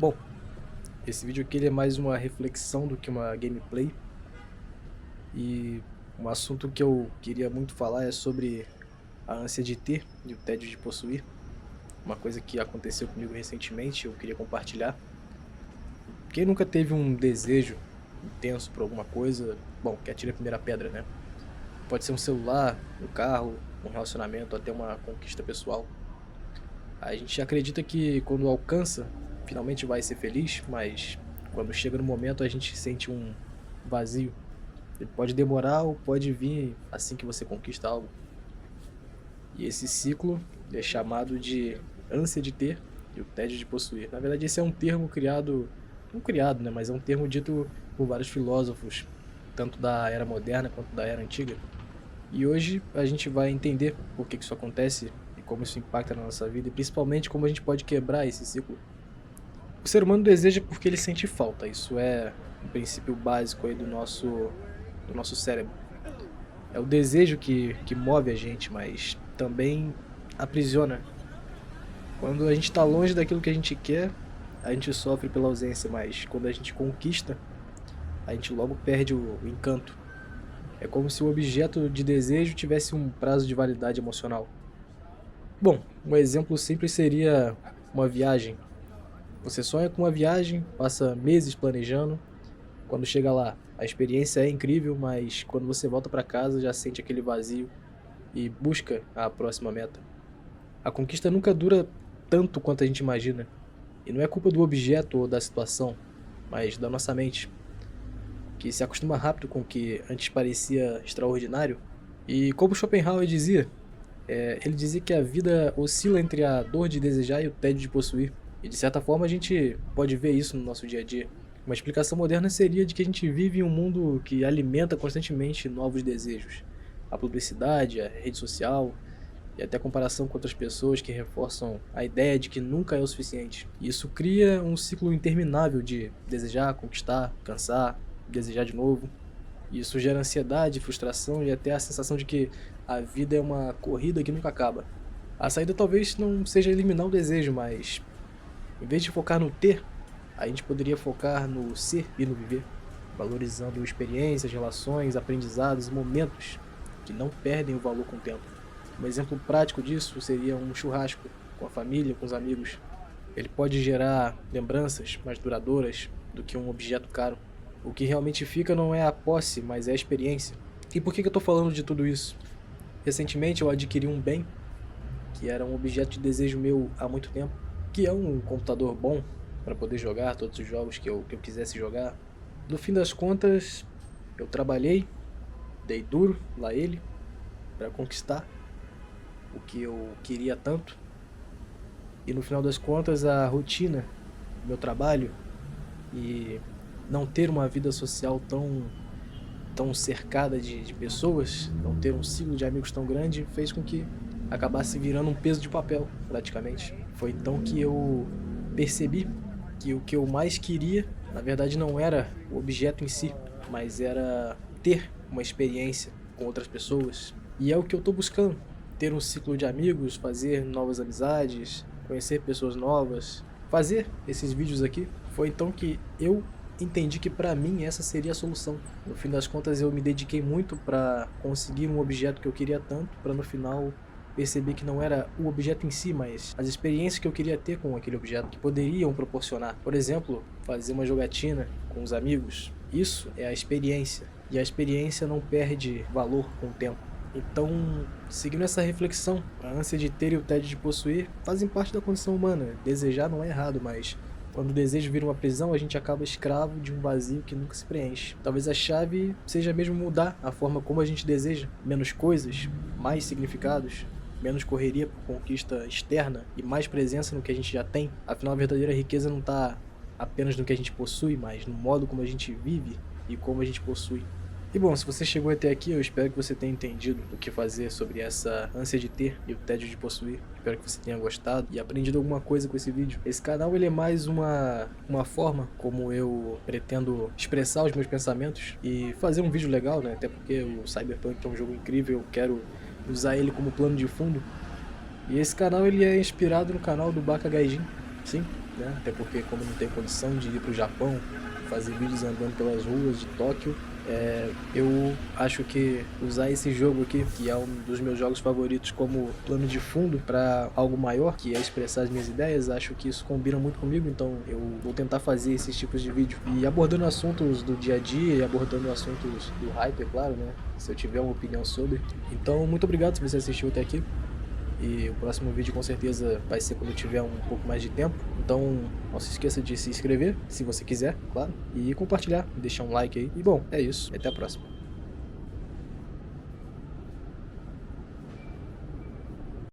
Bom, esse vídeo aqui ele é mais uma reflexão do que uma gameplay. E um assunto que eu queria muito falar é sobre a ânsia de ter e o tédio de possuir. Uma coisa que aconteceu comigo recentemente, eu queria compartilhar. Quem nunca teve um desejo intenso por alguma coisa, bom, que atire a primeira pedra, né? Pode ser um celular, um carro, um relacionamento, até uma conquista pessoal. A gente acredita que quando alcança, finalmente vai ser feliz, mas quando chega no momento a gente sente um vazio. Ele pode demorar ou pode vir assim que você conquista algo. E esse ciclo é chamado de ânsia de ter e o tédio de possuir. Na verdade, esse é um termo criado, não criado, né, mas é um termo dito por vários filósofos, tanto da era moderna quanto da era antiga. E hoje a gente vai entender por que isso acontece e como isso impacta na nossa vida e principalmente como a gente pode quebrar esse ciclo. O ser humano deseja porque ele sente falta, isso é um princípio básico aí do nosso cérebro. É o desejo que move a gente, mas também aprisiona. Quando a gente está longe daquilo que a gente quer, a gente sofre pela ausência, mas quando a gente conquista, a gente logo perde o encanto. É como se o objeto de desejo tivesse um prazo de validade emocional. Bom, um exemplo simples seria uma viagem. Você sonha com uma viagem, passa meses planejando. Quando chega lá, a experiência é incrível, mas quando você volta para casa já sente aquele vazio e busca a próxima meta. A conquista nunca dura tanto quanto a gente imagina. E não é culpa do objeto ou da situação, mas da nossa mente, que se acostuma rápido com o que antes parecia extraordinário. E como Schopenhauer dizia, ele dizia que a vida oscila entre a dor de desejar e o tédio de possuir. E de certa forma a gente pode ver isso no nosso dia a dia. Uma explicação moderna seria de que a gente vive em um mundo que alimenta constantemente novos desejos. A publicidade, a rede social e até a comparação com outras pessoas que reforçam a ideia de que nunca é o suficiente. E isso cria um ciclo interminável de desejar, conquistar, cansar, desejar de novo. E isso gera ansiedade, frustração e até a sensação de que a vida é uma corrida que nunca acaba. A saída talvez não seja eliminar o desejo, mas em vez de focar no ter, a gente poderia focar no ser e no viver, valorizando experiências, relações, aprendizados e momentos que não perdem o valor com o tempo. Um exemplo prático disso seria um churrasco com a família, com os amigos. Ele pode gerar lembranças mais duradouras do que um objeto caro. O que realmente fica não é a posse, mas é a experiência. E por que eu estou falando de tudo isso? Recentemente eu adquiri um bem, que era um objeto de desejo meu há muito tempo, que é um computador bom para poder jogar todos os jogos que eu quisesse jogar. No fim das contas, eu trabalhei, dei duro lá ele, para conquistar o que eu queria tanto. E no final das contas, a rotina do meu trabalho e não ter uma vida social tão cercada de pessoas, não ter um ciclo de amigos tão grande, fez com que acabasse virando um peso de papel, praticamente. Foi então que eu percebi que o que eu mais queria, na verdade, não era o objeto em si, mas era ter uma experiência com outras pessoas. E é o que eu estou buscando: ter um ciclo de amigos, fazer novas amizades, conhecer pessoas novas, fazer esses vídeos aqui. Foi então que eu entendi que para mim essa seria a solução. No fim das contas eu me dediquei muito para conseguir um objeto que eu queria tanto, para no final perceber que não era o objeto em si, mas as experiências que eu queria ter com aquele objeto, que poderiam proporcionar. Por exemplo, fazer uma jogatina com os amigos. Isso é a experiência. E a experiência não perde valor com o tempo. Então, seguindo essa reflexão, a ânsia de ter e o tédio de possuir fazem parte da condição humana. Desejar não é errado, mas quando o desejo vira uma prisão, a gente acaba escravo de um vazio que nunca se preenche. Talvez a chave seja mesmo mudar a forma como a gente deseja. Menos coisas, mais significados, menos correria por conquista externa e mais presença no que a gente já tem. Afinal, a verdadeira riqueza não está apenas no que a gente possui, mas no modo como a gente vive e como a gente possui. E bom, se você chegou até aqui, eu espero que você tenha entendido o que fazer sobre essa ânsia de ter e o tédio de possuir. Espero que você tenha gostado e aprendido alguma coisa com esse vídeo. Esse canal ele é mais uma forma como eu pretendo expressar os meus pensamentos e fazer um vídeo legal, né? Até porque o Cyberpunk é um jogo incrível, eu quero usar ele como plano de fundo. E esse canal ele é inspirado no canal do Baka Gaijin. Sim, né? Até porque como eu não tenho condição de ir para o Japão, fazer vídeos andando pelas ruas de Tóquio, eu acho que usar esse jogo aqui, que é um dos meus jogos favoritos, como plano de fundo para algo maior, que é expressar as minhas ideias, acho que isso combina muito comigo, então eu vou tentar fazer esses tipos de vídeo. E abordando assuntos do dia a dia e abordando assuntos do hype, é claro, né? Se eu tiver uma opinião sobre. Então, muito obrigado se você assistiu até aqui. E o próximo vídeo com certeza vai ser quando eu tiver um pouco mais de tempo. Então não se esqueça de se inscrever, se você quiser, claro. E compartilhar, deixar um like aí. E bom, é isso. Até a próxima.